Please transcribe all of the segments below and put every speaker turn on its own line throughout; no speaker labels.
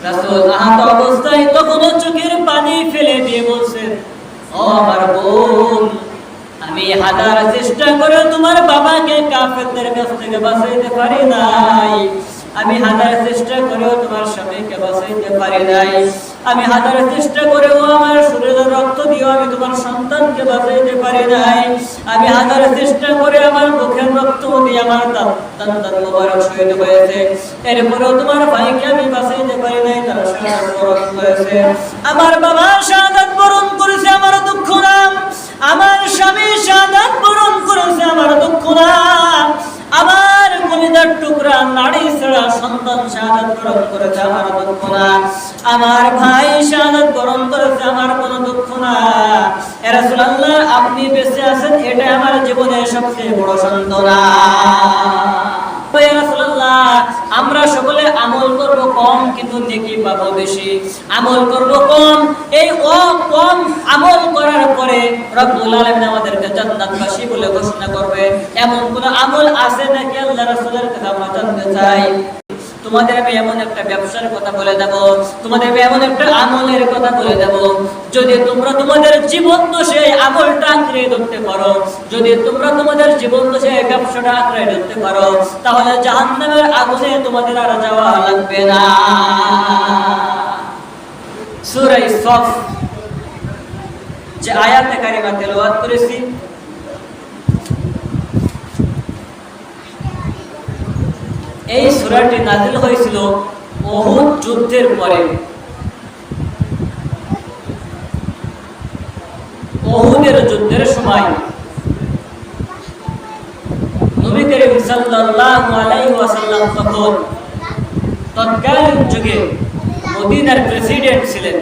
রাসূল আহত অবস্থায় তখনও চোখের পানি ফেলে দিয়ে বলছেন, ও আমার বোন, আমি হাজার চেষ্টা করে তোমার বাবাকে কাফেরদের কাছ থেকে বাঁচাইতে পারি নাই, আমি হাজার চেষ্টা করেও তোমার স্বামীকে বাঁচাইতে পারি নাই, আমি হাজার চেষ্টা করেও আমার শরীরের রক্ত দিয়েও আমি তোমার সন্তানকে বাঁচাইতে পারি নাই, আমি হাজার চেষ্টা করে আমার মুখের রক্ত দিয়ে আমার দাঁত মোবারক শহীদ হয়েছে, এরপরেও তোমার ভাইকে আমি বাঁচাইতে পারি নাই, তারা শাহাদাত বরণ করেছে। আমার বাবা শাহাদাত বরণ করেছে, আমার দুঃখ না। আমার স্বামী শাহাদাত বরণ করেছে, আমার দুঃখ না। আমার কলিজার টুকরা নারী ছাড়া সন্তান শাহাদাত বরণ করেছে, আমার দুঃখ না। আমার ভাই শাহাদাত বরণ করেছে, আমার কোনো দুঃখ না। ইয়া রাসূলুল্লাহ, আপনি বেঁচে আছেন, এটা আমার জীবনের সবচেয়ে বড় সান্ত্বনা। ইয়া রাসূলুল্লাহ, আমরা সকলে আমল করব কম, কিন্তু নেকি পাবো বেশি। আমল করব কম, এই কম আমল করার পরে রব্বুল আলামিন আমাদেরকে জান্নাতবাসী বলে ঘোষণা করবে। এমন কোন আমল আছে নাকি আল্লাহ রাসূলের কাছে আমরা জানতে চাই। তোমাদের আমি এমন একটা ব্যবসার কথা বলে দেব, তোমাদের আমি এমন একটা আমলের কথা বলে দেব, যদি তোমরা তোমাদের জীবন দোষে আমলটা আঁকড়ে ধরতে পারো, যদি তোমরা তোমাদের জীবন দোষে ব্যবসাটা আঁকড়ে ধরতে পারো, তাহলে জাহান্নামের আগুনে তোমাদের আর যাওয়া লাগবে না। সূরা সফ যে আয়াতে কারিমা তেলাওয়াত করেছি, এই সূরাটি নাযিল হয়েছিল উহুদ যুদ্ধের পরে। উহুদের যুদ্ধের সময় নবী করিম সাল্লাল্লাহু আলাইহি ওয়াসাল্লাম তখন তৎকালীন যুগে মদিনার প্রেসিডেন্ট ছিলেন।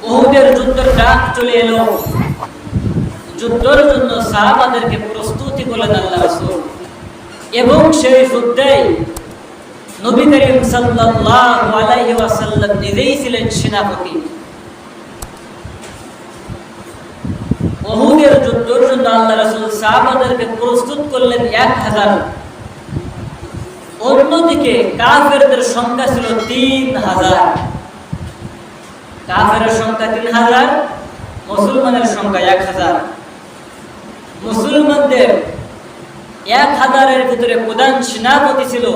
উহুদের যুদ্ধের ডাক চলে এলো, যুদ্ধের জন্য সাহাবাদেরকে প্রস্তুতি করলেন আল্লাহ রাসূল, এবং সেই যুদ্ধে নবী করিম সাল্লাল্লাহু আলাইহি ওয়াসাল্লাম নিজেই ছিলেন সেনাপতি। উহুদের যুদ্ধের জন্য আল্লাহ রাসূল সাহাবাদেরকে প্রস্তুত করলেন 1000। অন্যদিকে কাফেরদের সংখ্যা ছিল 3000। কাফেরের সংখ্যা 3000, মুসলমানের সংখ্যা 1000। মুসলমানদের 1000-এর ভিতরে প্রধান সেনাপতি ছিল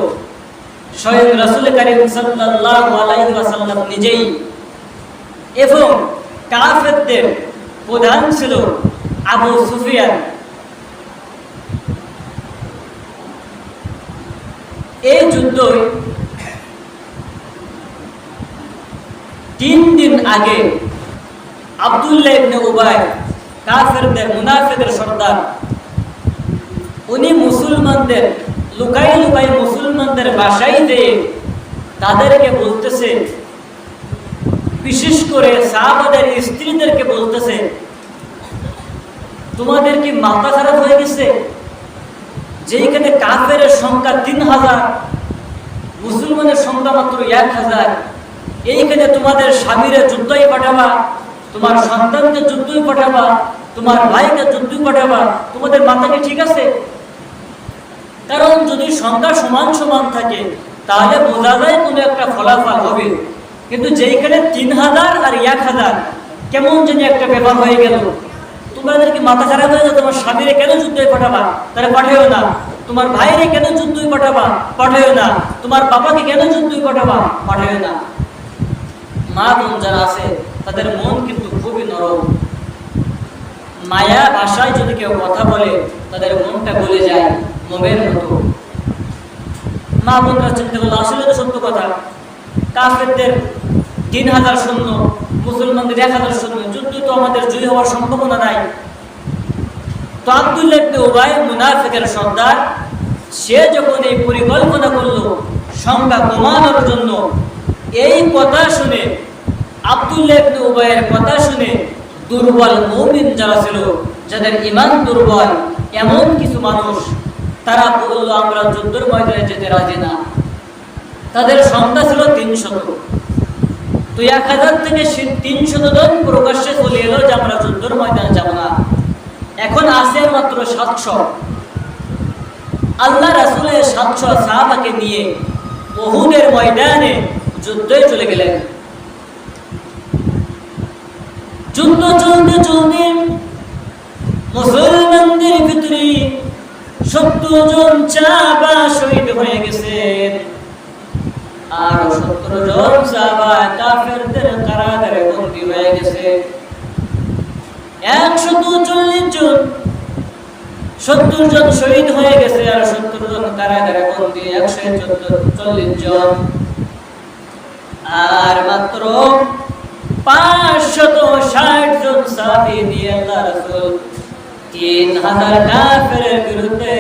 স্বয়ং রাসূল করিম সাল্লাল্লাহু আলাইহি ওয়াসাল্লাম নিজেই, এবং কাফেরদের প্রধান ছিল আবু সুফিয়ান। এই যুদ্ধ 3 দিন আগে আব্দুল্লাহ ইবনে উবাই, কাফেরদের মুনাফিকের সর্দার, উনি মুসলমানদের লুকাই লুকাই মুসলমানদের বাসায় যেয়ে তাদেরকে বলতেছে, বিশেষ করে সাহাবাদের স্ত্রীদেরকে বলতেছে, তোমাদের কি মাথা খারাপ হয়ে গেছে? যেখানে কাফেরের সংখ্যা 3000, মুসলমানের সংখ্যা মাত্র 1000, এইখানে তোমাদের স্বামীরা যুদ্ধই পাঠাবা, তোমার সন্তানকে যুদ্ধই পাঠাবা, তোমার ভাইকে যুদ্ধই পাঠাবা, তোমাদের মাথা কি ঠিক আছে? কারণ যদি সংখ্যা সমান সমান থাকে তাহলে বোঝা যায় কোনো একটা ফলাফল হবে, কিন্তু যেখানে 3000 আর 1000 কেমন যেন একটা ব্যাপার হয়ে গেল। তোমাদের কি মাথা খারাপ হয়ে যায়? তোমার স্বামীরে কেন যুদ্ধে পাঠাবা? তারা পাঠাইও না। তোমার ভাইরে কেন যুদ্ধে পাঠাবা? পাঠাইও না। তোমার বাবাকে কেন যুদ্ধে পাঠাবা? পাঠাইও না। মা বোন যারা আছে তাদের মন কিন্তু খুবই নরম। মায়া ভাষায় যদি কেউ কথা বলে তাদের মনটা গলে যায় মোমের মতো। মা বোনরা চিন্তা করলো, আসলে তো সত্য কথা, কাফেরদের 3000 সৈন্য, মুসলমানদের 1000 সৈন্য, যুদ্ধ তো আমাদের জয় হওয়ার সম্ভাবনা নাই। তো আব্দুল্লাহ ইবনে উবাই মুনাফিকের সর্দার, সে যখন এই পরিকল্পনা করলো সংখ্যা কমানোর জন্য, এই কথা শুনে, আব্দুল্লাহ ইবনে উবাইয়ের কথা শুনে দুর্বল মুমিন যারা ছিল, যাদের ঈমান দুর্বল, এমন কিছু মানুষ, তারা বলল আমরা যুদ্ধের ময়দানে যেতে রাজি না। তাদের সংখ্যা ছিল 300। তো 1000 থেকে 300 জন প্রকাশ্যে চলে এলো যে আমরা যুদ্ধের ময়দানে যাব না। এখন আছে মাত্র 700। আল্লাহ রাসূলের 700 সাহাবাকে নিয়ে উহুদের ময়দানে যুদ্ধে চলে গেলেন। যুদ্ধ চলতে চলতে মুসলমানদের ভিতরে 70 জন সাহাবা শহীদ হয়ে গেছেন, আর 70 জন সাহাবা কাফেরদের কারাগারে বন্দী হয়ে গেছে। 140 জন, 70 জন শহীদ হয়ে গেছে, আর 70 জন কারাগারে বন্দী, 140 জন। আর মাত্র 560 জন সাহাবী দিয়ে আল্লাহ রাসূল 3000 কাফেরের বিরুদ্ধে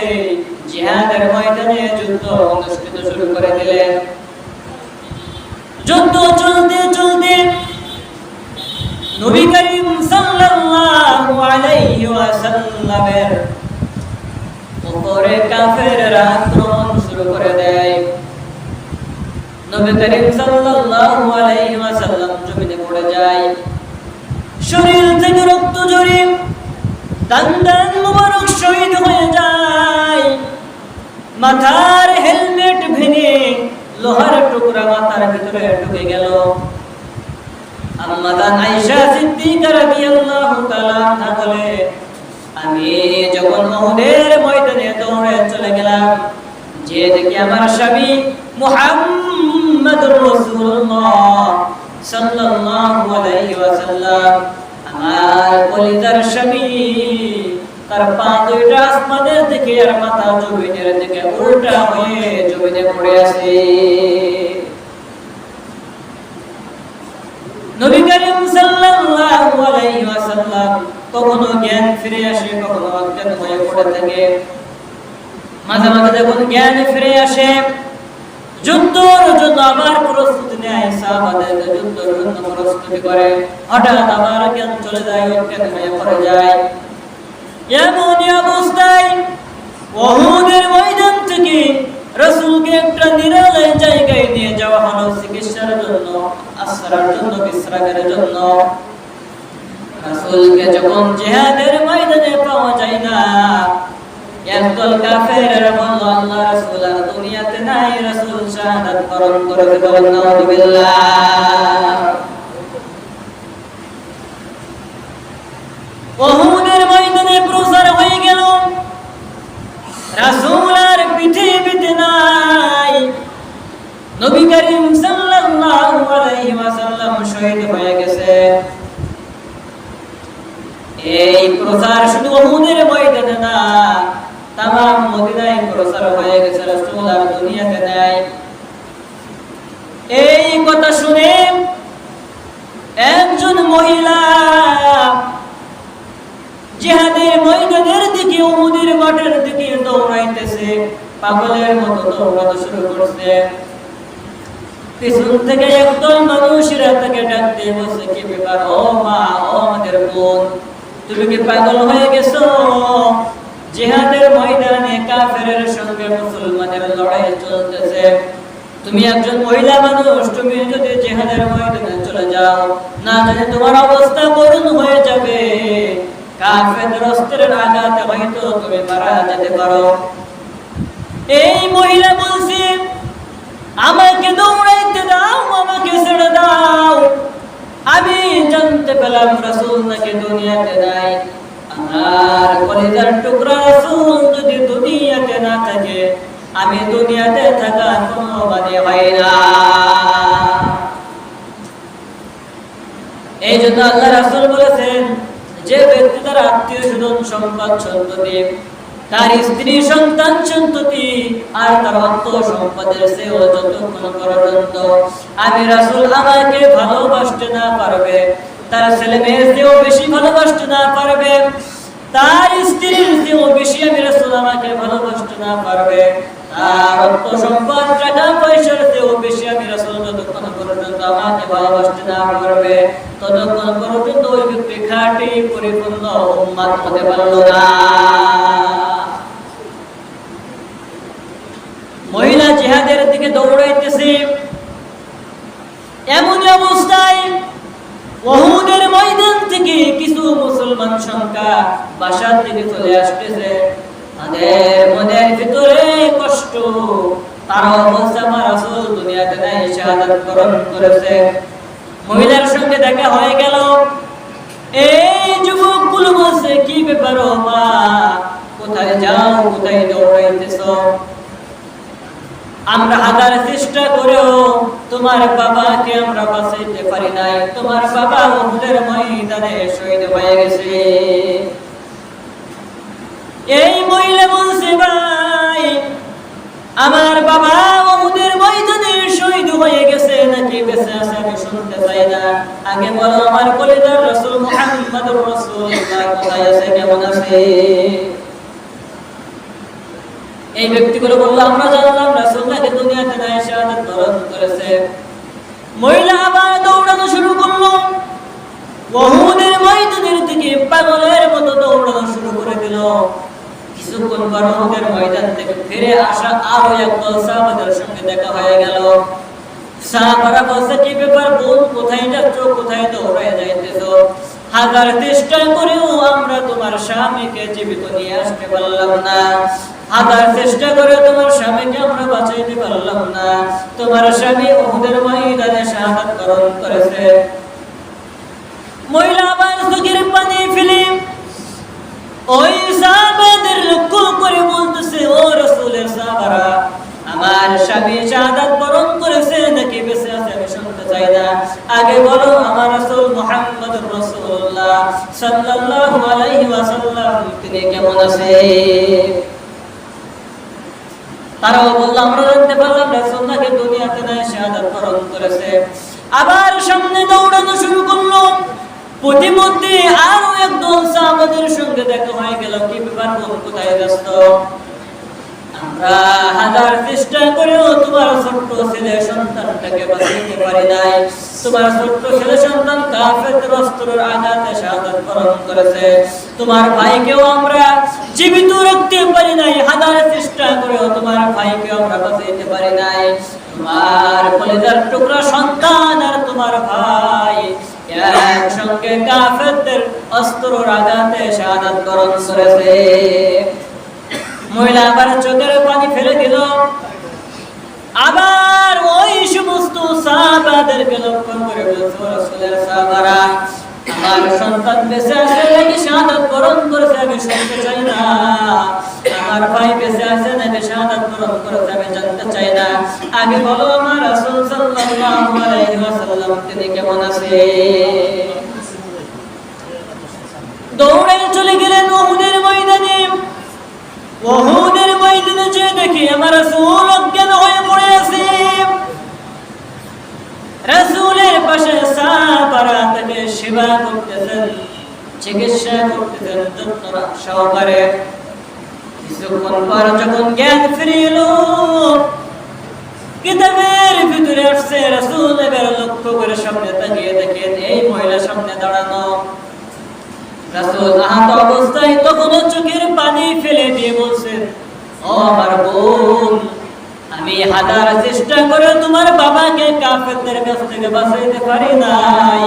জিহাদের ময়দানে যুদ্ধ অনুষ্ঠিত শুরু করে দিলেন। যুদ্ধ চলতে চলতে নবী করিম সাল্লাল্লাহু আলাইহি ওয়াসাল্লামের উপরে কাফেররা আক্রমণ শুরু করে দেয়। নবী করিম সাল্লাল্লাহু আলাইহি ওয়াসাল্লাম জমিনে পড়ে যায়, শরীর থেকে রক্ত ঝরে দান মুবারক শহীদ হয়ে যায়। মাথার হেলমেট ভেঙে লোহার টুকরা মাথার ভিতরে ঢুকে গেল। আম্মা জান আয়েশা সিদ্দিকা রাদিয়াল্লাহু তাআলা আনহা বলে, আমি যখন উহুদের ময়দানে দৌড়ে চলে গেলাম, যে দেখি আমার স্বামী মুহাম্মদুর রাসূলুল্লাহ সাল্লাল্লাহু আলাইহি ওয়াসাল্লাম, আমার কলিজার স্বামী, তার পা দুইটা আসমানের দিকে আর মাথা জমিনের দিকে উল্টা হয়ে জমিনে পড়ে আছে। নবী করিম সাল্লাল্লাহু আলাইহি ওয়াসাল্লাম কখনো জ্ঞান ফিরে আসে, কখনো অজ্ঞান হয়ে পড়ে থাকে। মাঝে মাঝে যখন জ্ঞান ফিরে আসে, যুদ্ধের জন্য আবার প্রস্তুতি নেয়, সাহাবাদের যুদ্ধের জন্য প্রস্তুতি করে, হঠাৎ আবার জ্ঞান চলে যায়, অজ্ঞান হয়ে পড়ে যায়। এমনই অবস্থায় উহুদের ময়দান থেকে রাসূলকে একটা নিরালয় জায়গায় নিয়ে যাওয়া হলো চিকিৎসার জন্য, আশ্রয়ের জন্য, বিশ্রামের জন্য। রাসূলকে যখন জিহাদের ময়দানে পাওয়া যায় না, একদল কাফেররা বলল, আল্লাহ রাসূল আর দুনিয়াতে নাই, রাসূল শাহাদাত বরণ করে দিলেন। নাউযুবিল্লাহ। উহুদের ময়দানে প্রচার হয়ে গেল, রাসূল আর পৃথিবীতে নাই, নবী করিম সাল্লাল্লাহু আলাইহি ওয়াসাল্লাম শহীদ হয়ে গেছে। এই প্রচার শুধু উহুদের ময়দানে না, তামাম মদিনায় প্রচার হয়ে গেছে, রাসূল আর দুনিয়াতে নাই। এই কথা শুনে একজন মহিলা জিহাদের ময়দানের দিকে, উহুদের মাঠের দিকে দৌড়াইতেছে, পাগলের মতো দৌড়াতে শুরু করছে। পিছন থেকে একদল মানুষেরা তাকে ডাক দিয়ে বলছে, কি ব্যাপার, ও মা, ও আমাদের বোন, তুমি কি পাগল হয়ে গেছো? জিহাদের ময়দানে কাফেরের সঙ্গে মুসলমানের লড়াই চলতেছে, তুমি একজন মহিলা মানুষ, তুমি যদি জিহাদের ময়দানে চলে যাও, না জানি তোমার অবস্থা করুণ হয়ে যাবে, কাফেরদের অস্ত্রের আঘাতে হয়তো তুমি মারা যেতে পারো। এই মহিলা বলছে, আমাকে দৌড়াইতে দাও, আমাকে ছেড়ে দাও, আমি জানতে পেলাম রাসূল নাকি দুনিয়াতে নাই। আমার কলিজার টুকরা রাসূল যদি দুনিয়াতে না থাকে, আমি দুনিয়াতে থাকার কোনো মানে হয় না। এই জন্য আল্লাহ রাসূল বলেছেন, যে ব্যক্তি তার আত্মীয় স্বজন সম্পদ সন্ততি, তার স্ত্রী সন্তান সন্ততি আর তার অর্থ সম্পদের চেয়েও যতক্ষণ পর্যন্ত আমি রাসূল আমাকে ভালোবাসতে না পারবে, তার ছেলে মেয়ের চেয়েও বেশি ভালোবাসতে না পারবে, তার স্ত্রীর চেয়েও বেশি আমি রাসূল আমাকে ভালোবাসতে না পারবে, তার অর্থ সম্পদ টাকা পয়সার চেয়েও বেশি আমি রাসূল যতক্ষণ পর্যন্ত আমাকে ভালোবাসতে না পারবে, ততক্ষণ পর্যন্ত ওই ব্যক্তি খাঁটি পরিপূর্ণ উম্মত হতে পারল না। মহিলা জিহাদের দিকে দৌড়াইতেছে, এমন অবস্থায় উহুদের ময়দান থেকে কিছু মুসলমান সংখ্যা বাসার দিকে চলে আসতেছে। তাদের মনের ভিতরে কষ্ট, তারা বলছে, আমার রাসূল শাহাদাত বরণ করেছে। মহিলার সঙ্গে দেখা হয়ে গেল। এই যুবকগুলো বলছে, কি ব্যাপার মা, কোথায় যাও, কোথায় দৌড়াইতেছো? আমরা হাজার চেষ্টা করেও তোমার বাবাকে আমরা বাঁচাইতে পারি নাই। তোমার বাবা উহুদের ময়দানে শহীদ হয়ে গেছে। এই মহিলা বলছে, ভাই আমার বাবা উহুদের ময়দানে শহীদ হয়ে গেছে নাকি বেঁচে আছে আমি শুনতে চাই না। আগে বলো আমার কলিজার রাসূল মুহাম্মদুর রাসূলুল্লাহ কোথায় আছে, কেমন আছে? এই ব্যক্তিগুলো বলল, আমরা জানলাম রাসূলুল্লাহকে দুনিয়াতে নাই শাহাদাত বরণ করেছে। মহিলা আবার দৌড়ানো শুরু করলো। উহুদের ময়দানের দিকে পাগলের মতো দৌড়ানো শুরু করে দিল। কিছুক্ষণ পর উহুদের ময়দান থেকে ফিরে আসা আরো একদল সাহাবাদের সঙ্গে দেখা হয়ে গেল। সাহাবারা বলছে, কি ব্যাপার বোন, কোথায় যাচ্ছ, কোথায় দৌড়ায় যাইতেছো? হাজার চেষ্টা করেও আমরা তোমার স্বামীকে জীবিত নিয়ে আসতে পারলাম না। হাজার চেষ্টা করে তোমার স্বামীকে আমরা বাঁচাইতে পারলাম না। তোমার স্বামী উহুদের ময়দানে শাহাদাত বরণ করেছে। মহিলা আবার চোখের পানি ফেলে ওই সাহাবাদের লক্ষ্য করে বলতেছে, ও রাসূলের সাহাবারা, আমার স্বামী শাহাদাত বরণ করেছে নাকি বেঁচে আছে আমি শুনতে চাই না। আগে বলো আমার রাসূল মুহাম্মদুর রাসূলুল্লাহ সাল্লাল্লাহু আলাইহি ওয়াসাল্লাম তিনি কেমন আছে? তারাও বলল, আমরা জানতে পারলাম রাসূলুল্লাহকে দুনিয়াতে নাই শাহাদাত বরণ করেছে। আবার সামনে দৌড়ানো শুরু করলো। প্রতিমধ্যে আরো একদল সাহাবাদের সঙ্গে দেখা হয়ে গেল। কি ব্যাপার বোন, কোথায় ব্যস্ত? আমরা হাজার চেষ্টা করেও তোমার ছোট্ট ছেলে সন্তানটাকে বাঁচাইতে পারি নাই। তোমার ছোট্ট ছেলে সন্তান কাফেরদের অস্ত্রের আঘাতে শাহাদাত বরণ করেছে। তোমার ভাইকেও আমরা জীবিত রাখতে পারি নাই। হাজার চেষ্টা করেও তোমার ভাইকে আমরা বাঁচাইতে পারি নাই। তোমার কলিজার টুকরা সন্তান আর তোমার ভাই একসঙ্গে কাফেরদের অস্ত্রের আঘাতে শাহাদাত বরণ করেছে। মহিলা আবার চোখের পানি ফেলে দিল। আবার ওই সমস্ত সাহাবাদেরকে লক্ষ্য করে বলছে, রাসূলের সাহাবারা, আমার সন্তান বেঁচে আছে নাকি শাহাদাত বরণ করেছে আমি শুনতে চাই না। আমার ভাই বেঁচে আছে নাকি শাহাদাত বরণ করেছে আমি জানতে চাই না। আগে বলো আমার রাসূল সাল্লাল্লাহু আলাইহি ওয়াসাল্লাম তিনি কেমন আছে? দৌড়ে চলে গেলেন উহুদের ময়দানে। উহুদের ময়দানে যে দেখি আমার রাসূল অজ্ঞান হয়ে পড়ে আছে। রাসূলের পাশে সাহাবারা তাকে সেবা করতেছেন, চিকিৎসা করতেছেন যত্ন সহকারে। কিছুক্ষণ পর যখন জ্ঞান ফিরে এলো, কিতাবের ভিতরে আসছে রাসূল এবার লক্ষ্য করে সামনে তাকিয়ে দেখেন এই মহিলা সামনে দাঁড়ানো। রাসূল আহত অবস্থায় তখনও চোখের পানি ফেলে দিয়ে বলছেন, ও আমার বোন, আমি হাজার চেষ্টা করে তোমার বাবাকে কাফেরদের কাছ থেকে বাঁচাইতে পারি নাই।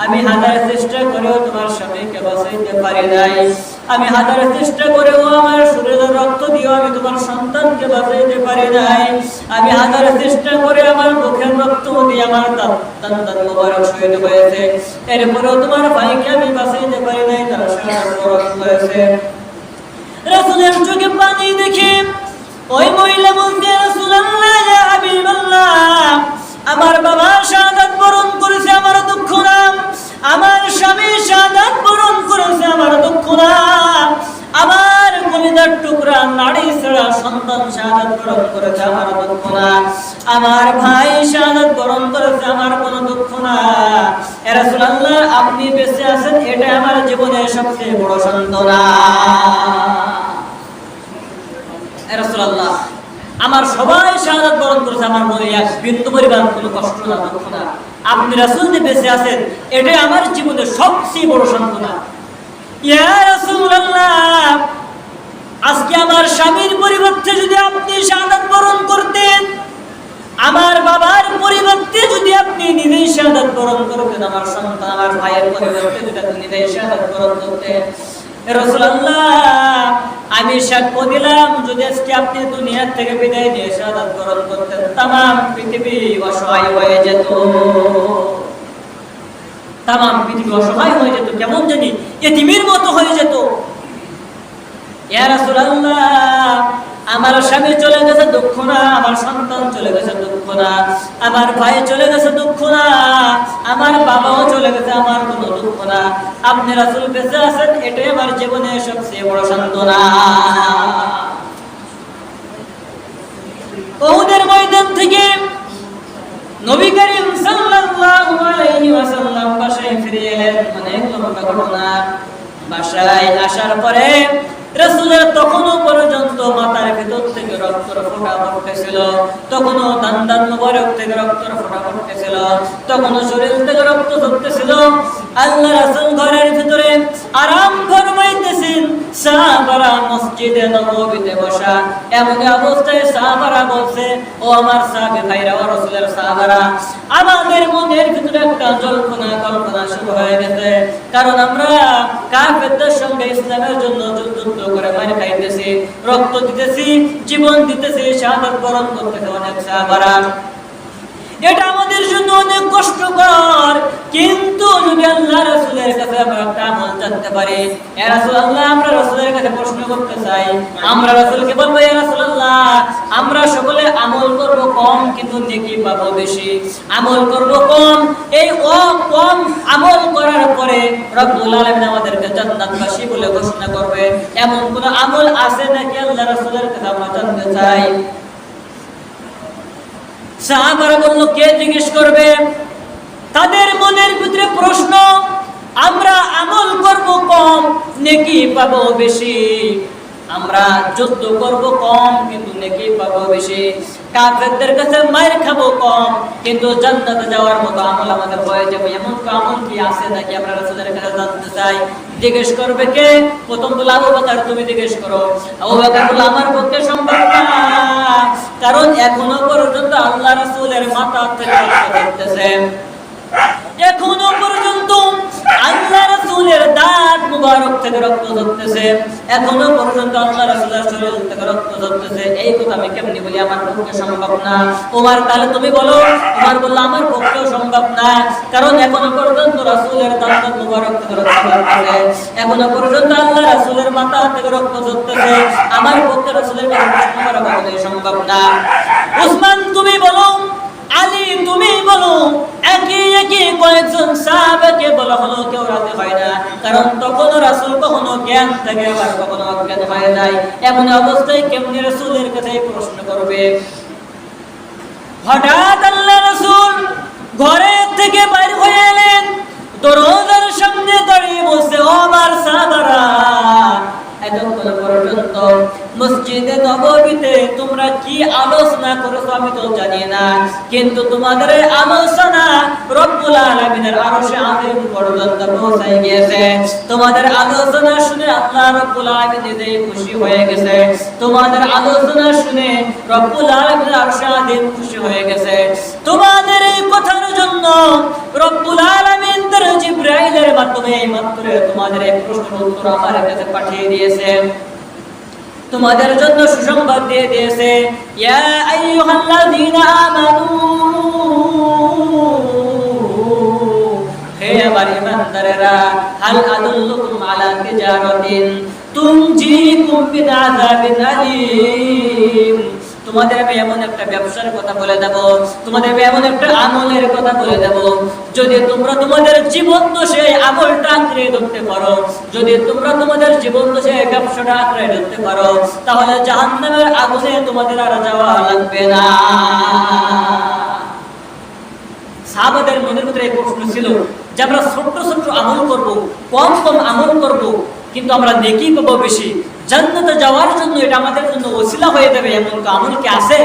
আমি হাজার চেষ্টা করেও তোমার স্বামীকে বাঁচাইতে পারি নাই। আমি হাজার চেষ্টা করেও আমার শরীরের রক্ত দিয়েও আমি তোমার সন্তানকে বাঁচাইতে পারি নাই। আমি হাজার চেষ্টা করে আমার মুখের রক্ত দিয়ে আমার দান মোবারক শহীদ হয়েছে, এরপরেও তোমার ভাইকে আমি বাঁচাইতে পারি নাই, তারা শাহাদাত বরণ করেছে। রাসূলের চোখে পানি দেখে ওই মহিলা বলতে, রাসূলুল্লাহ ইয়া হাবিবাল্লাহ, আমার বাবা শাহাদাত বরণ করেছে আমার দুঃখ না, আমার স্বামী শাহাদাত বরণ করেছে আমার দুঃখ না, আমার কলিজার টুকরা নারী ছাড়া সন্তান শাহাদাত বরণ করেছে আমার দুঃখ না, আমার ভাই শাহাদাত বরণ করেছে আমার কোনো দুঃখ না। ইয়া রাসূলুল্লাহ, আপনি বেঁচে আছেন এটা আমার জীবনের সবচেয়ে বড় সান্ত্বনা। ইয়া রাসূলুল্লাহ, আমার সবাই শাহাদাত বরণ করেছে, আমার মনে এক বিন্দু পরিমাণ কোনো কষ্ট না, দুঃখ না। আপনি রাসূল যে বেঁচে আছেন এটাই আমার জীবনের সবচেয়ে বড় সান্ত্বনা। ইয়া রাসূলুল্লাহ, আজকে আমার স্বামীর পরিবর্তে যদি আপনি শাহাদাত বরণ করতেন, আমার বাবার পরিবর্তে যদি আপনি নিজেই শাহাদাত বরণ করতেন, আমার সন্তান আমার ভাইয়ের পরিবর্তে যদি আপনি নিজেই শাহাদাত বরণ করতেন, রাসূলুল্লাহ, আমি সাক্ষ্য দিলাম যদি আজকে আপনি দুনিয়া থেকে বিদায় নিয়ে শাহাদাত বরণ করতেন, তামাম পৃথিবী অসহায় হয়ে যেত, তামাম পৃথিবী অসহায় হয়ে যেত, কেমন জানি ইতিমের মতো হয়ে যেত। ইয়া রাসূলুল্লাহ, আমার স্বামী চলে গেছে দুঃখ না, আমার সন্তান চলে গেছে দুঃখ না, আমার ভাই চলে গেছে দুঃখ না, আমার বাবাও চলে গেছে, আমার কোনো দুঃখ না, আপনি রাসূল বেঁচে আছেন, এটাই আমার জীবনের সবচেয়ে বড় সান্ত্বনা। উহুদের ময়দান থেকে নবী করিম সাল্লাল্লাহু আলাইহি ওয়াসাল্লাম বাসায় ফিরে এলেন। অনেক লম্বা ঘটনা। বাসায় আসার পরে রাসূলের তখনও পর্যন্ত মাথার ভিতর থেকে রক্তের ফোঁটা পড়তেছিল, তখনও দান মোবারক থেকে রক্তের ফোঁটা পড়তেছিল, তখনও শরীর থেকে রক্ত ঝরতেছিল। আল্লাহ রাসূল ঘরের ভিতরে আরাম ফরমাইতেছেন, সাহাবারা মসজিদে নববীতে বসা। এমন অবস্থায় সাহাবারা বলছে, ও আমার সাহাবী ভাইরা, ও রাসূলের সাহাবারা, আমাদের মনের ভিতরে একটা কল্পনা শুরু হয়ে গেছে, কারণ আমরা কাফেরদের সঙ্গে ইসলামের জন্য যুদ্ধ করে মার খাইতেছি, রক্ত দিতেছি, জীবন দিতেছি, শাহাদাত বরণ করতেছি অনেক সাহাবারা। এটা আমাদের জন্য অনেক কষ্টকর, কিন্তু যদি আল্লাহ রাসূলের কাছে আমরা একটা আমল জানতে পারি, ইয়া রাসূলুল্লাহ, আমরা রাসূলের কাছে প্রশ্ন করতে চাই, আমরা রাসূলকে বলবো, ইয়া রাসূলুল্লাহ, আমরা সকলে আমল করব কম কিন্তু নেকি পাবো বেশি, আমল করব কম, এই কম আমল করার পরে রব্বুল আলামিন আমাদেরকে জান্নাতবাসী বলে ঘোষণা করবে, এমন কোন আমল আছে নাকি আল্লাহ রাসূলের কাছে আমরা জানতে চাই। সাহাবারা বলল, কে জিজ্ঞেস করবে? তাদের মনের ভিতরে প্রশ্ন, আমরা আমল করব কম, নেকি পাবো বেশি, আমরা যুদ্ধ করব কম কিন্তু নেকি পাবো বেশি, কাফেরদের কাছে মার খাবো কম কিন্তু জান্নাতে যাওয়ার মতো আমল আমাদের হয়ে যাবে, এমন আমল কি আছে নাকি আমরা রাসূলের কাছে জানতে চাই। জিজ্ঞেস করবে কে? প্রথম বলে, আবু বকর, তুমি জিজ্ঞেস করো। আবু বকর বলে, আমার পক্ষে সম্ভব না, কারণ এখনো পর্যন্ত আল্লাহ রাসূলের মাথা থেকে রক্ত ঝরতেছে, এখনো পর্যন্ত আল্লাহ রাসূলের দাঁত মুবারক থেকে রক্ত ঝরতেছে, এখনো পর্যন্ত আল্লাহ রাসূলের শরীর থেকে রক্ত ঝরতেছে। এই কথা আমি কেমনি বলি? আমার পক্ষে সম্ভব না। ওমর, তাহলে তুমি বলো। ওমর বলল, আমার পক্ষেও সম্ভব না, কারণ এখনো পর্যন্ত রাসূলের দাঁত মুবারক থেকে রক্ত ঝরতেছে, এখনো পর্যন্ত আল্লাহ রাসূলের মাথা থেকে রক্ত ঝরতেছে, আমার পক্ষে রাসূলের প্রশ্ন করা কখনোই সম্ভব না। উসমান, তুমি বলো। আলী, তুমি বলো। একই কয়েকজন সাহাবাকে বলা হলো, কেউ রাজি হয় না, কারণ তখন রাসূল কখনো জ্ঞান থাকে আর কখনো অজ্ঞান হয়ে যায়, এমন অবস্থায় কেমনি রাসূলের কাছে প্রশ্ন করবে? হঠাৎ আল্লাহ রাসূল ঘরের থেকে বাইরে হয়ে এলেন, দরজার সামনে দাঁড়িয়ে বলছে, ও আমার সাহাবারা, এতক্ষণ পর্যন্ত মসজিদে নববীতে তোমরা কি আলোচনা করেছো আমি তো জানি না, কিন্তু তোমাদের এই আলোচনা রব্বুল আলামিনের আরশে আযীম পর্যন্ত পৌঁছে গিয়েছে। তোমাদের আলোচনা শুনে আল্লাহ রব্বুল আলামিন নিজেই খুশি হয়ে গেছে, তোমাদের আলোচনা শুনে রব্বুল আলামিনের আরশে আযীম খুশি হয়ে গেছে। তোমাদের এই কথার জন্য রব্বুল আলামিন তার জিবরাইলের মাধ্যমে এই মাত্র তোমাদের এই প্রশ্নের উত্তর আমার কাছে পাঠিয়ে দিয়েছে, তোমাদের জন্য সুসংবাদ দিয়ে দিয়েছে। ইয়া আইয়ুহাল্লাযীনা আমানু, হে আমার ঈমানদারেরা, হাল আদুল্লুকুম আলা তিজারাতিন তুনজিকুম মিন আযাবিন আলীম, তোমাদের আমি এমন একটা ব্যবসার কথা বলে দেব, তোমাদের আমি এমন একটা আমলের কথা বলে দেব, যদি তোমরা তোমাদের জীবন দশে আমলটা আঁকড়ে ধরতে পারো, যদি তোমরা তোমাদের জীবন দশে ব্যবসাটা আঁকড়ে ধরতে পারো, তাহলে জাহান্নামের আগুনে তোমাদের আর যাওয়া লাগবে না। সাহাবাদের মনের ভিতরে এই প্রশ্ন ছিল যে আমরা ছোট্ট ছোট্ট আমল করব, কম কম আমল করব, কিন্তু আমরা নেকি পাবো বেশি, জান্নাতে যাওয়ার জন্য এটা আমাদের জন্য ওসিলা হয়ে যাবে, এমন আমল কি আছে?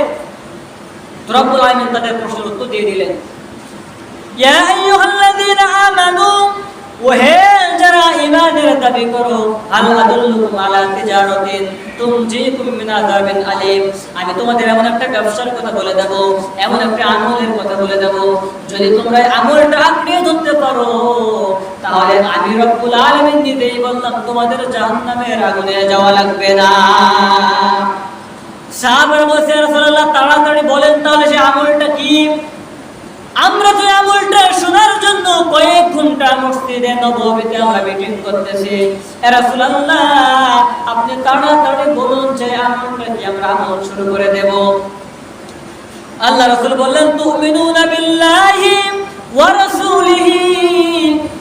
রব্বুল আলামিন তাদের প্রশ্নের উত্তর দিয়ে দিলেন, ইয়া আইয়ুহাল্লাযীনা আমানু, ওহে যারা ঈমানের দাবি করো, হাল আদুল্লুকুম আলা তিজারাতিন তুনজিকুম মিন আযাবিন আলীম, আমি তোমাদের এমন একটা ব্যবসার কথা বলে দেব, এমন একটা আমলের কথা বলে দেব, যদি তোমরা আমলটা আঁকড়ে ধরতে পারো তাহলে আমি রব্বুল আলামিন নিজেই বললাম তোমাদের জাহান্নামের আগুনে যাওয়া লাগবে না। সাহাবারা বলছে রাসূলুল্লাহ তাড়াতাড়ি বলেন তাহলে সেই আমলটা কি? আমরা তো আমলটা শোনার জন্য কয়েক ঘন্টা মসজিদে নববীতে আমরা মিটিং করতেছি। রাসূলুল্লাহ আপনি তাড়াতাড়ি বলুন যে আমলটা কি, আমরা আমল শুরু করে দেব। আল্লাহ রাসূল বললেন তুমিনুনা বিল্লাহি ওয়া রাসূলিহি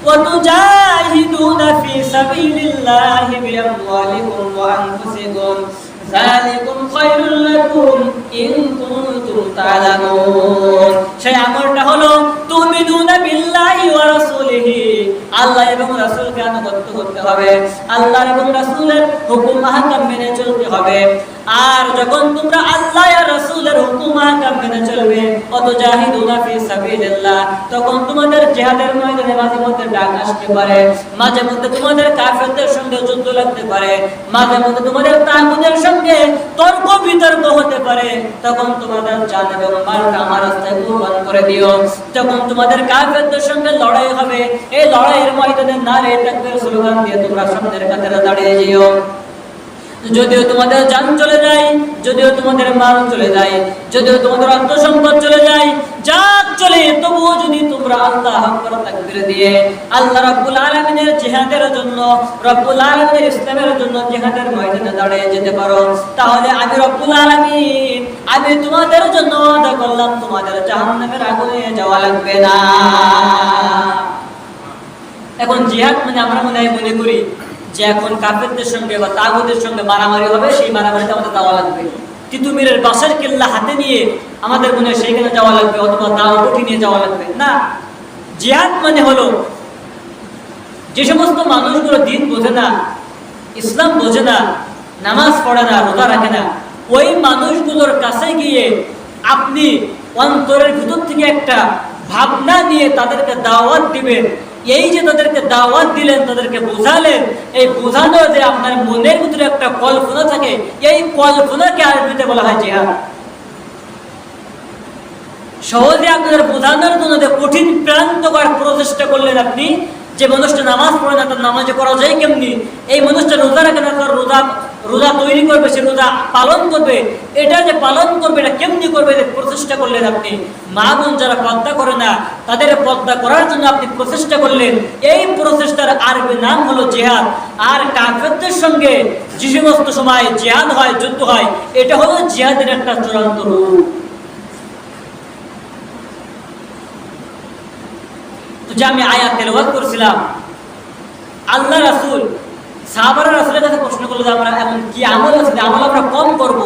ওয়া তুজাহিদুনা ফি সাবিলিল্লাহি বিআমওয়ালিকুম ওয়া আনফুসিকুম যালিকুম খায়রুল লাকুম ইন কুনতুম তা'লামুন। সেই আমলটা হলো তুমিনুনা বিল্লাহি ওয়া রাসূলিহি, আল্লাহ এবং রাসূলকে আনুগত্য করতে হবে, আল্লাহ এবং রাসূলের হুকুম আহকাম মেনে চলতে হবে। আর যখন তোমরা আল্লাহ আর রাসূলের হুকুম আহকাম মেনে চলবে ওয়াতুজাহিদুনা ফি সাবিলিল্লাহ, তখন তোমাদের জিহাদের ময়দানে মাঝে মধ্যে ডাক আসতে পারে, মাঝে মধ্যে তোমাদের কাফেরদের সঙ্গে যুদ্ধ লাগতে পারে, মাঝে মধ্যে তোমাদের তাগুতের সঙ্গে তর্ক বিতর্ক হতে পারে, তখন তোমাদের জান এবং মালটা আমার রাস্তায় কুরবান করে দিও। যখন তোমাদের কাফেরদের সঙ্গে লড়াই হবে, এই লড়াইয়ের ময়দানে নারে তাকবীর স্লোগান দিয়ে তোমরা সামনের কাতারে দাঁড়িয়ে যেও। যদিও তোমাদের জান চলে যায়, যদিও তোমাদের মাল চলে যায়, যদিও তোমাদের অর্থ সম্পদ চলে যায়, যা চলে, তবুও যদি তোমরা আল্লাহ আকবার তাকবীর দিয়ে আল্লাহ রাব্বুল আলামিনের জিহাদের জন্য, রাব্বুল আলামিনের ইসলামের জন্য জিহাদের ময়দানে দাঁড়িয়ে যেতে পারো, তাহলে আমি রাব্বুল আলামিন আমি তোমাদের জন্য ওয়াদা করলাম তোমাদের জাহান্নামের আগুনে যাওয়া লাগবে না। এখন জিহাদ মানে আমরা মনে করি যে এখন কাফেরদের সঙ্গে বা তাগুতের সঙ্গে মারামারি হবে, সেই মারামারিতে আমাদের যাওয়া লাগবে, তিতুমিরের বাঁশের কেল্লা হাতে নিয়ে আমাদের মনে হয় সেইখানে যাওয়া লাগবে, অথবা দাও বটি নিয়ে যাওয়া লাগবে না। জিহাদ মানে হলো যে সমস্ত মানুষগুলো দিন বোঝে না, ইসলাম বোঝে না, নামাজ পড়ে না, রোজা রাখে না, ওই মানুষগুলোর কাছে গিয়ে আপনি অন্তরের ভিতর থেকে একটা ভাবনা নিয়ে তাদেরকে দাওয়াত দিবেন। এই যে তাদেরকে দাওয়াত দিলেন, তাদেরকে বোঝালেন, এই বোঝানো যে আপনার মনের ভিতরে একটা কল্পনা থাকে, এই কল্পনাকে আরবিতে বলা হয় জিহাদ। সহজে আপনাদের বোঝানোর জন্য যে কঠিন প্রান্তকর প্রচেষ্টা করলেন আপনি, যে মানুষটা নামাজ পড়ে না তার নামাজে করা যায় কেমনি, এই মানুষটা রোজা রাখে না তার রোজা তৈরি করবে, সে রোজা পালন করবে, এটা যে পালন করবে এটা কেমনি করবে, যে প্রচেষ্টা করলেন আপনি। মা বোন যারা পর্দা করে না তাদের পর্দা করার জন্য আপনি প্রচেষ্টা করলেন, এই প্রচেষ্টার আরবি নাম হলো জিহাদ। আর কাফেরদের সঙ্গে যে সমস্ত সময় জিহাদ হয়, যুদ্ধ হয়, এটা হলো জিহাদের একটা চূড়ান্ত রূপ। যে আমি আয়াত তেলাওয়াত করছিলাম, আল্লাহ রাসূল সাহাবারা রাসূলের কাছে প্রশ্ন করলো যে আমরা এমন কি আমল আছে, আমল আমরা কম করব,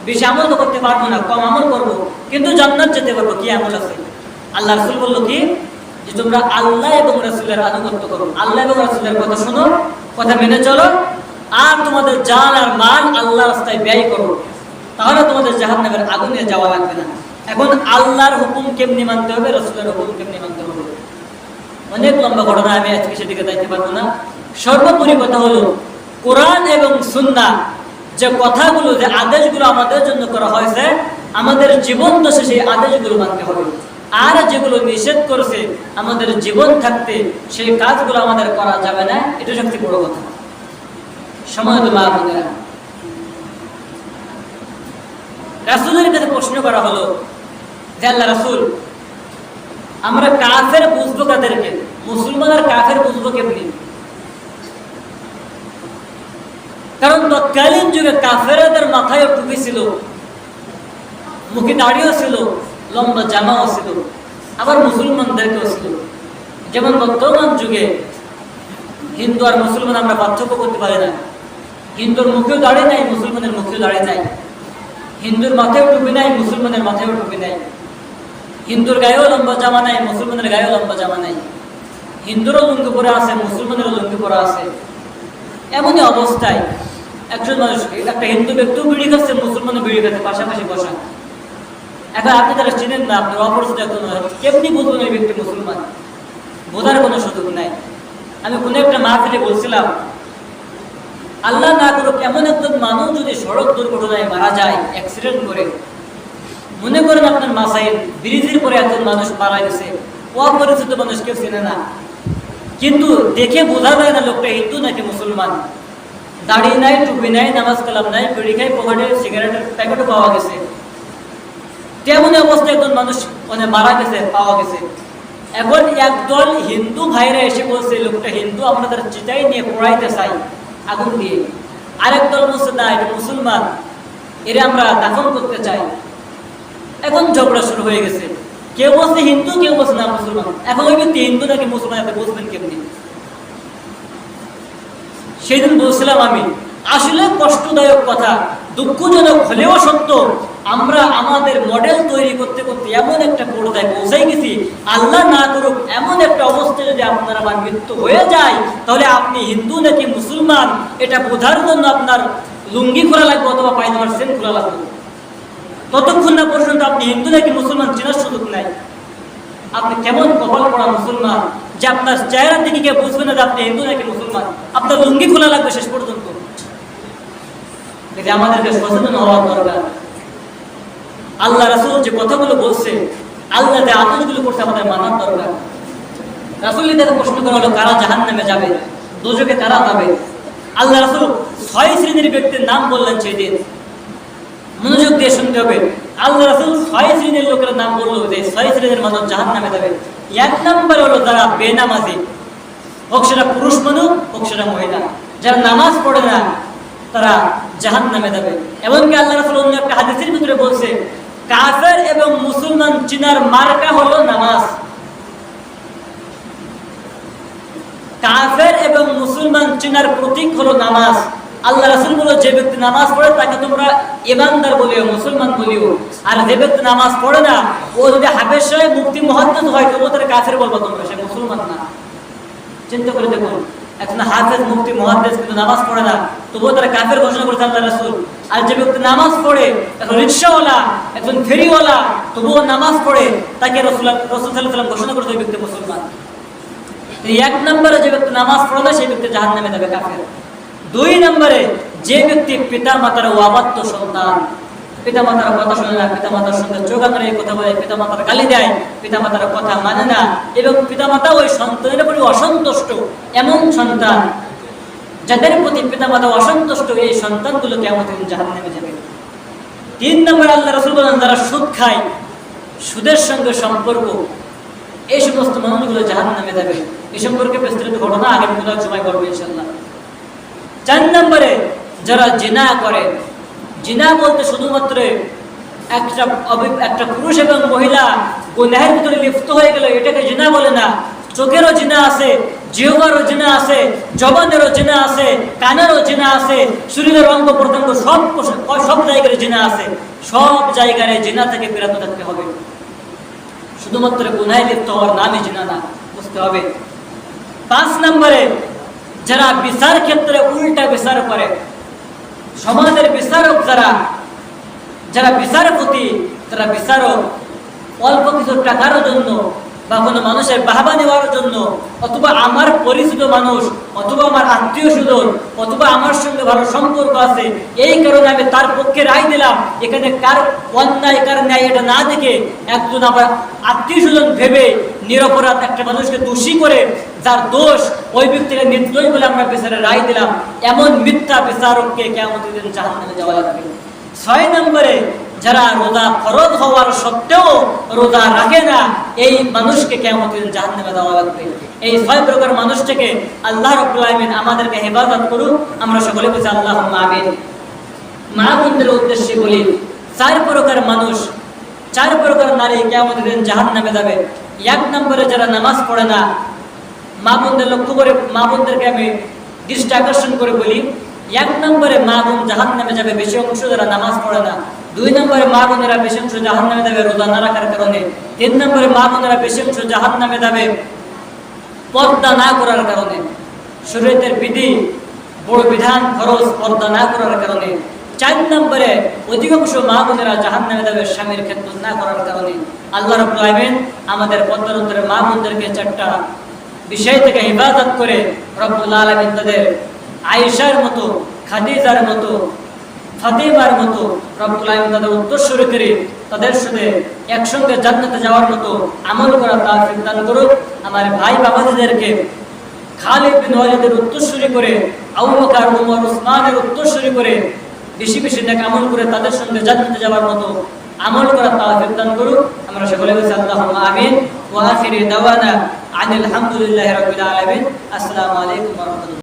বেশি আমল তো করতে পারবো না, কম আমল করব কিন্তু জান্নাত যেতে পারবো, কি আমল আছে? আল্লাহ রাসূল বলল কি, যে তোমরা আল্লাহ এবং রাসূলের আনুগত্য করো, আল্লাহ এবং রাসূলের কথা শোনো, কথা মেনে চলো, আর তোমাদের জান আর মাল আল্লাহর রাস্তায় ব্যয় করো, তাহলে তোমাদের জাহান্নামের আগুনে যাওয়া লাগবে না। এখন আল্লাহর হুকুম কেমনি মানতে হবে, রাসূলের হুকুম কেমনি মানতে হবে, অনেক লম্বা ঘটনা, আমি আজকে সেদিকে যাইতে পারবো না। সর্বোপরি কথা হলো কোরআন এবং সুন্নাহ যে কথাগুলো, যে আদেশগুলো আমাদের জন্য করা হয়েছে, আমাদের জীবন দশে সেই আদেশগুলো মানতে হবে। আর যেগুলো নিষেধ করেছে আমাদের জীবন থাকতে, সেই কাজগুলো আমাদের করা যাবে না, এটা সবচেয়ে বড় কথা। সময় তো মা বোনেরা, রাসূলের কাছে প্রশ্ন করা হলো যে আল্লাহ রাসূল আমরা কাফের বুঝবো কাদেরকে, মুসলমান আর কাফের বুঝবো কেমনি? কারণ তৎকালীন যুগে কাফেরদের মাথায় টুপি ছিল, মুখে দাড়িও ছিল, লম্বা জামাও ছিল, আবার মুসলমানদেরকেও ছিল। যেমন বর্তমান যুগে হিন্দু আর মুসলমান আমরা পার্থক্য করতে পারি না, হিন্দুর মুখেও দাড়ি নাই, মুসলমানের মুখেও দাড়ি নাই, হিন্দুর মাথায়ও টুপি নাই, মুসলমানের মাথায়ও টুপি নাই, হিন্দুর গায়েও লম্বা জামা নাই, মুসলমানের গায়েও লম্বা জামা নাই, হিন্দুরও লুঙ্গি পরা আছে, মুসলমানেরও লুঙ্গি পরা আছে। এমনই অবস্থায় একজন মানুষ, একটা হিন্দু ব্যক্তিও বিড়ি খাচ্ছে, মুসলমানও বিড়ি খাচ্ছে, পাশাপাশি বসা। এখন আপনি তারা চিনেন না, আপনার অপরিচিত একজন, কেমনি বুঝবেন এই ব্যক্তি মুসলমান? বোঝার কোনো সুযোগ নাই। আমি কোনো একটা মাহফিলে বলছিলাম, আল্লাহ না করুক এমন একজন মানুষ যদি সড়ক দুর্ঘটনায় মারা যায়, অ্যাক্সিডেন্ট করে, মনে করেন আপনার মাসাইল ব্রিজের পরে একজন মানুষ মারা গেছে, অপরিচিত মানুষ, কেউ চেনে না, কিন্তু দেখে বোঝা যায় না লোকটা হিন্দু নাকি মুসলমান। দাড়ি নাই, টুপি নাই, নামাজ কালাম নাই, বিড়ি খাই, পকেটে সিগারেটের প্যাকেটও পাওয়া গেছে। তেমন অবস্থায় একজন মানুষ মানে মারা গেছে, পাওয়া গেছে। এখন একদল হিন্দু ভাইরা এসে বলছে লোকটা হিন্দু, আমরা তার চিতাই নিয়ে পোড়াইতে চাই আগুন দিয়ে। আরেক দল বলছে না, এটা মুসলমান, এরা আমরা দাফন করতে চাই। এখন ঝগড়া শুরু হয়ে গেছে, কেউ বলছে হিন্দু, কেউ বলছে না মুসলমান। এখন ওই ব্যক্তি হিন্দু নাকি মুসলমান আপনি বুঝবেন কেমনি? সেই দিন বলছিলাম আমি, আসলে কষ্টদায়ক কথা, দুঃখজনক হলেও সত্য, আমরা আমাদের মডেল তৈরি করতে করতে এমন একটা পর্যায়ে পৌঁছাই গেছি, আল্লাহ না করুক এমন একটা অবস্থায় যদি আপনার আমার মৃত্যু হয়ে যায়, তাহলে আপনি হিন্দু নাকি মুসলমান এটা বোঝার জন্য আপনার লুঙ্গি খোলা লাগবে অথবা পায়জামার সেন খোলা লাগবে। ততক্ষণ না পর্যন্ত আপনি হিন্দু নাকি মুসলমান চেনার সুযোগ নাই। আপনি কেমন কপাল পড়া মুসলমান যে আপনার চেহারা দিকে কেউ বুঝবে না যে আপনি হিন্দু নাকি মুসলমান, আপনার লুঙ্গি খোলা লাগবে শেষ পর্যন্ত। এটা আমাদেরকে সচেতন হওয়া দরকার। আল্লাহ রাসূল যে কথাগুলো বলছে, আল্লাহ যে আদেশগুলো করছে আমাদের মানার দরকার। রাসূল তাকে প্রশ্ন করা হলো কারা জাহান্নামে যাবে, দোজখে কারা যাবে। আল্লাহ রাসূল 6 শ্রেণীর ব্যক্তির নাম বললেন সেই দিন। মনোযোগ দিয়ে শুনতে হবে। আল্লাহ রাসূল 6 শ্রেণীর লোকের নাম বললো যে 6 শ্রেণীর মানুষ জাহান্নামে যাবে। এক নম্বর হলো যারা বেনামাজি, হোক সেটা পুরুষ মানুষ হোক সেটা মহিলা, যারা নামাজ পড়ে না তারা জাহান্নামে যাবে। এমনকি আল্লাহ রাসূল অন্য একটা হাদিসের ভিতরে বলছে কাফের এবং মুসলমান চিনার মার্কা হলো নামাজ। কাফের এবং মুসলমান চিনার প্রতীক হলো নামাজ। আল্লাহ রাসূল বলে যে ব্যক্তি নামাজ পড়ে তাকে তোমরা ইমানদার বলিও, মুসলমান বলিও। আর যে ব্যক্তি নামাজ পড়ে না, ও যদি হাফেজ সাহেব মুফতি মুহাদ্দিস হয় তবুও তার কাফের বলবো তোমরা, সে মুসলমান না। চিন্তা করে দেখুন, একজন হাফেজ মুফতি মুহাদ্দিস কিন্তু নামাজ পড়ে না, তবুও তারা কাফের ঘোষণা করেছে আল্লাহ রাসূল। আর যে ব্যক্তি নামাজ পড়ে, একজন রিকশাওয়ালা, একজন ফেরিওয়ালা, তবুও নামাজ পড়ে, তাকে রাসূল সাল্লাল্লাহু আলাইহি ওয়াসাল্লাম ঘোষণা করেছে ওই ব্যক্তি মুসলমান। এক নম্বরে যে ব্যক্তি নামাজ পড়ে না সেই ব্যক্তি জাহান্নামে যাবে, কাফের। 2 নম্বরে যে ব্যক্তি পিতা মাতার অবাধ্য সন্তান, পিতা মাতার কথা শোনে না, পিতা মাতার সঙ্গে যোগাযোগ এই কথা বলে, পিতা মাতার গালি দেয়, পিতা মাতার কথা মানে না, এবং পিতা মাতা ওই সন্তানের প্রতি অসন্তুষ্ট, এমন সন্তান যাদের প্রতি পিতা মাতা অসন্তুষ্ট, এই সন্তানগুলো কিয়ামতের দিন জাহান্নামে যাবে। 3 নম্বর আল্লাহ রাসূল বলেন যারা সুদ খায়, সুদের সঙ্গে সম্পর্ক, এই সমস্ত মানুষগুলো জাহান্নামে যাবে। এই সম্পর্কে বিস্তারিত ঘটনা আগামী কোনো সময় বলবো ইনশাআল্লাহ। 4 নম্বরে যারা জিনা করে, জিনা বলতে শুধুমাত্র একটা পুরুষ এবং মহিলা গুনাহের ভিতরে লিপ্ত হয়ে গেল এটাকে জিনা বলে না। চোখেরও জিনা আছে, জিহ্বারও জিনা আছে, জবানেরও জিনা আছে, কানেরও জিনা আছে, শরীরের অঙ্গ প্রত্যঙ্গ সব জায়গায় জিনা আছে। সব জায়গায় জিনা থেকে বিরত থাকতে হবে। শুধুমাত্র গুনাহে লিপ্ত হওয়ার নামই জিনা না, বুঝতে হবে। 5 নম্বরে যারা বিচার ক্ষেত্রে উল্টা বিচার করে, সমাজের বিচারক যারা বিচারপতি, যারা বিচারক অল্প কিছু টাকার জন্য বা কোনো মানুষের বাহবা নেওয়ার জন্য, অথবা আমার পরিচিত মানুষ, অথবা আমার আত্মীয় স্বজন, অথবা আমার সঙ্গে ভালো সম্পর্ক আছে, এই কারণে আমি তার পক্ষে রায় দিলাম, এখানে কার অন্যায় কার ন্যায় এটা না দেখে একজন আমার আত্মীয় স্বজন ভেবে নিরপরাধ একটা মানুষকে দোষী করে যার দোষ ওই ব্যক্তিকে নির্দোষ বলে আমরা বিচারে রায় দিলাম, এমন মিথ্যা বিচারককে কিয়ামতের দিন জাহান্নামে যাওয়া লাগবে। 6 নম্বরে যারা রোজা ফরজ হওয়ার সত্ত্বেও রোজা রাখে না, এই মানুষকে কিয়ামতের দিন জাহান্নামে দেওয়া লাগবে। এই 6 প্রকার মানুষ থেকে আল্লাহ রাব্বুল আলামিন আমাদেরকে হেফাজত করুন। আমরা সকলে বলি আল্লাহুম্মা আমিন। মা বোনদের উদ্দেশ্যে বলি, 4 প্রকার মানুষ, 4 প্রকার নারী কিয়ামতের দিন জাহান্নামে যাবে। 1 নম্বরে যারা নামাজ পড়ে না, মা বোনদের লক্ষ্য করে মা বোনদেরকে আমি দৃষ্টি আকর্ষণ করে বলি, 1 নম্বরে মা বোন জাহান্নামে যাবে বেশি অংশ যারা নামাজ পড়ে না। 2 নম্বরে মা বোনেরা বেশি অংশ জাহান্নামে যাবে রোজা না রাখার কারণে। 3 নম্বরে মা বোনেরা বেশি অংশ জাহান্নামে যাবে পর্দা না করার কারণে, শরীয়তের বিধি বড় বিধান খরচ পর্দা না করার কারণে। 4 নম্বরে অধিকাংশ মা বোনেরা জাহান্নামে যাবে স্বামীর খেদমত না করার কারণে। আল্লাহ রাব্বুল আলামিন আমাদের পর্দার অন্তরে মা বোনদেরকে 4টা বিষয় থেকে হেফাজত করে রব্বুল আলামিন তাদের আয়েশার মতো, খাদিজার মতো, ফাতিমার মতো রব্বুল আলামিন তাদের উত্তরসূরি করে তাদের সাথে একসঙ্গে জান্নাতে যাওয়ার মতো আমল করার তৌফিক দান করুন। আমার ভাই বাবাদেরকে খালিদ বিন ওয়ালিদের উত্তরসূরি করে, আবু বকর, ওমর, ওসমানের উত্তরসূরি করে বেশি বেশি নেক আমল করে তাদের সঙ্গে জান্নাতে যাওয়ার মতো আমল করার তৌফিক দান করুন। আমরা সকলে বলি আল্লাহুম্মা আমিন। ওয়া আখিরি দাওয়ানা আনিল হামদুলিল্লাহি রাব্বিল আলামিন। আসসালামু আলাইকুম ওয়া রাহমাতুল্লাহ।